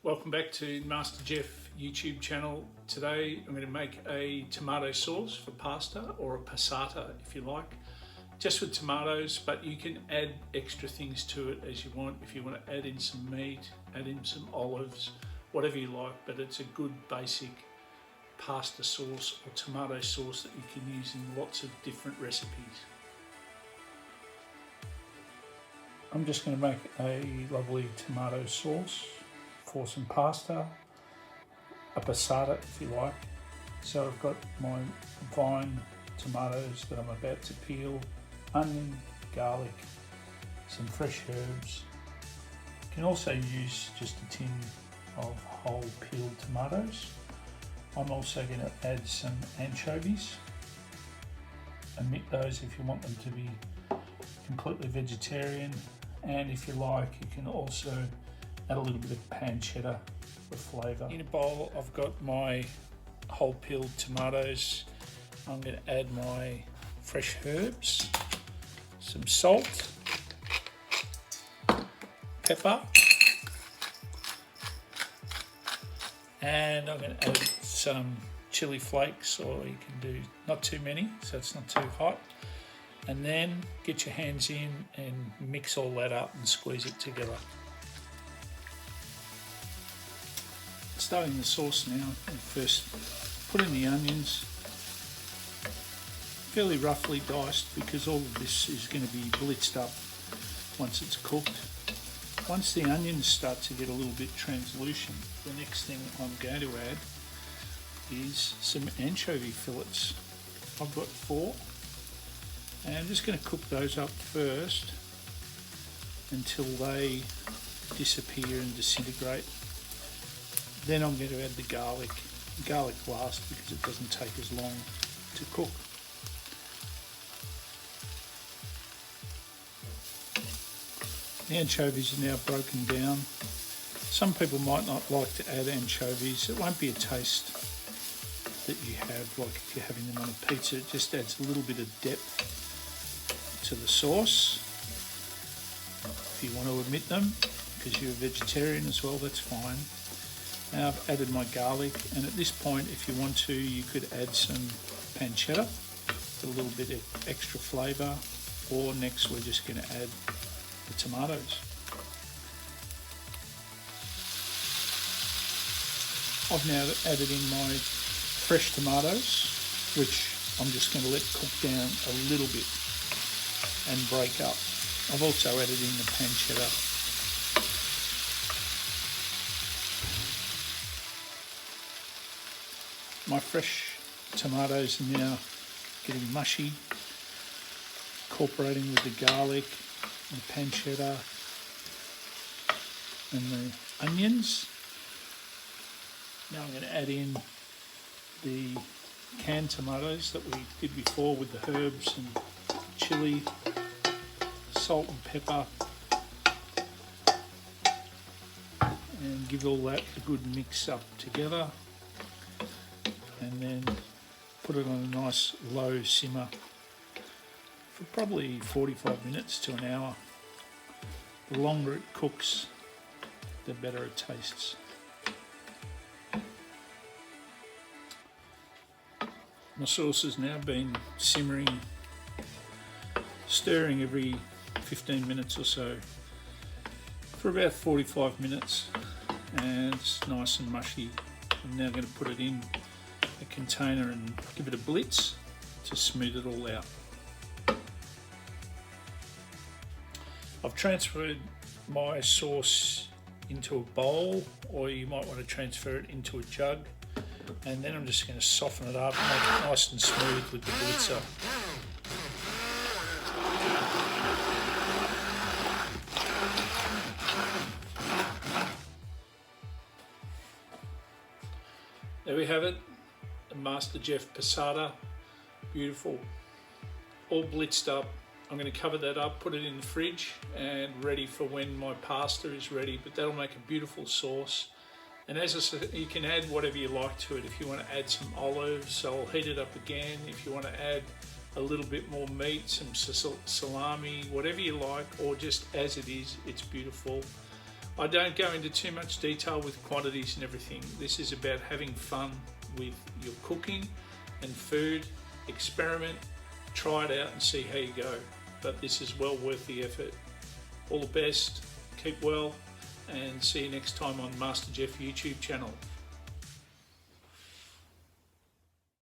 Welcome back to MasterGeoff YouTube channel. Today I'm going to make a tomato sauce for pasta, or a passata if you like, just with tomatoes, but you can add extra things to it as you want. If you want to add in some meat, add in some olives, whatever you like, but it's a good basic pasta sauce or tomato sauce that you can use in lots of different recipes. I'm just going to make a lovely tomato sauce for some pasta, a passata if you like. So I've got my vine tomatoes that I'm about to peel, onion, garlic, some fresh herbs. You can also use just a tin of whole peeled tomatoes. I'm also going to add some anchovies. Omit those if you want them to be completely vegetarian, and if you like you can also add a little bit of pancetta for flavour. In a bowl I've got my whole peeled tomatoes. I'm going to add my fresh herbs, some salt, pepper, and I'm going to add some chili flakes, or you can do not too many so it's not too hot, and then get your hands in and mix all that up and squeeze it together. Starting the sauce now, and first put in the onions, fairly roughly diced because all of this is going to be blitzed up once it's cooked. Once the onions start to get a little bit translucent, the next thing I'm going to add is some anchovy fillets. I've got 4, and I'm just going to cook those up first until they disappear and disintegrate. Then I'm going to add the garlic last because it doesn't take as long to cook. The anchovies are now broken down. Some people might not like to add anchovies. It won't be a taste that you have like if you're having them on a pizza. It just adds a little bit of depth to the sauce. If you want to omit them because you're a vegetarian as well, that's fine. Now I've added my garlic, and at this point if you want to you could add some pancetta for a little bit of extra flavour, or next we're just going to add the tomatoes. I've now added in my fresh tomatoes, which I'm just going to let cook down a little bit and break up. I've also added in the pancetta. My fresh tomatoes are now getting mushy, incorporating with the garlic, the pancetta and the onions. Now I'm going to add in the canned tomatoes that we did before with the herbs and chili, salt and pepper, and give all that a good mix up together, and then put it on a nice low simmer for probably 45 minutes to an hour. The longer it cooks, the better it tastes. My sauce has now been simmering, stirring every 15 minutes or so for about 45 minutes, and it's nice and mushy. I'm now going to put it in a container and give it a blitz to smooth it all out. I've transferred my sauce into a bowl, or you might want to transfer it into a jug, and then I'm just going to soften it up and make it nice and smooth with the blitzer. There we have it, the MasterGeoff Passata, beautiful, all blitzed up. I'm going to cover that up, put it in the fridge, and ready for when my pasta is ready. But that'll make a beautiful sauce. And as I said, you can add whatever you like to it. If you want to add some olives, I'll heat it up again. If you want to add a little bit more meat, some salami, whatever you like, or just as it is, it's beautiful. I don't go into too much detail with quantities and everything. This is about having fun with your cooking and food. Experiment, try it out and see how you go. But this is well worth the effort. All the best, keep well, and see you next time on MasterGeoff YouTube channel.